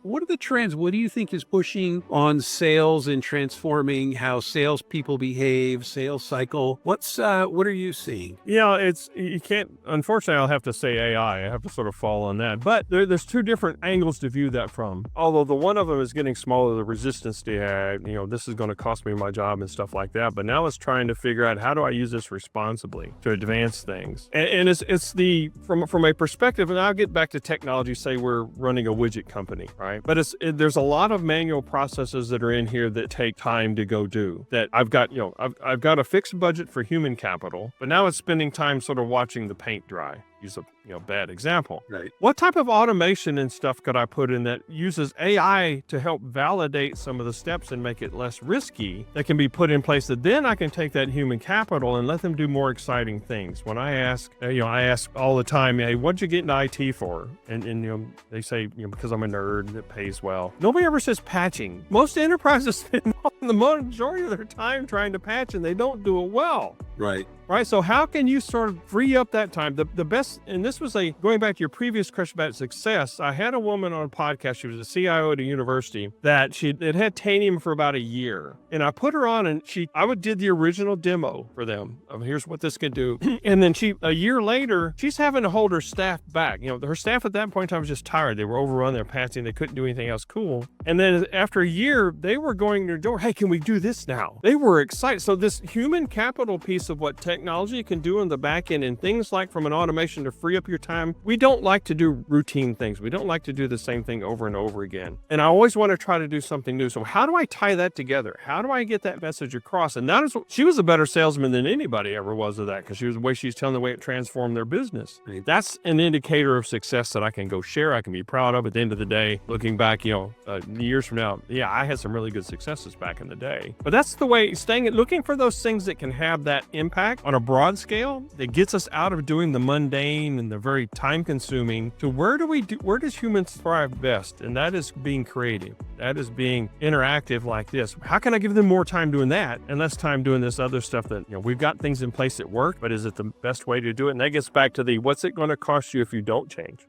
What are the trends? What do you think is pushing on sales and transforming how salespeople behave, sales cycle? What are you seeing? You can't, unfortunately, I'll have to say AI. I have to sort of fall on that. But there's two different angles to view that from. Although the one of them is getting smaller, the resistance to, this is going to cost me my job and stuff like that. But now it's trying to figure out, how do I use this responsibly to advance things? And it's from a perspective, and I'll get back to technology, say we're running a widget company, right? But there's a lot of manual processes that are in here that take time to go do. That I've got a fixed budget for human capital, but now it's spending time sort of watching the paint dry. Use a bad example. Right. What type of automation and stuff could I put in that uses AI to help validate some of the steps and make it less risky, that can be put in place, that then I can take that human capital and let them do more exciting things? When I ask, I ask all the time, hey, what'd you get into IT for? And they say, because I'm a nerd and it pays well. Nobody ever says patching. Most enterprises spend the majority of their time trying to patch, and they don't do it well. Right. Right. So how can you sort of free up that time? The best, and this was going back to your previous question about success. I had a woman on a podcast. She was a CIO at a university that it had Tanium for about a year. And I put her on, and I did the original demo for them of here's what this can do. And then a year later, she's having to hold her staff back. Her staff at that point in time was just tired. They were overrun. They're patching. They couldn't do anything else cool. And then after a year, they were going to their door. Hey, can we do this now? They were excited. So this human capital piece of what technology can do on the back end, and things like from an automation to free up your time. We don't like to do routine things. We don't like to do the same thing over and over again. And I always want to try to do something new. So how do I tie that together? How do I get that message across? And she was a better salesman than anybody ever was of that, because she's telling the way it transformed their business. Right. That's an indicator of success that I can go share. I can be proud of at the end of the day, looking back, years from now. Yeah, I had some really good successes back in the day. But that's the way, looking for those things that can have that impact on a broad scale that gets us out of doing the mundane and the very time consuming to where does humans thrive best? And that is being creative. That is being interactive like this. How can I give them more time doing that and less time doing this other stuff that, we've got things in place that work, but is it the best way to do it? And that gets back to what's it going to cost you if you don't change?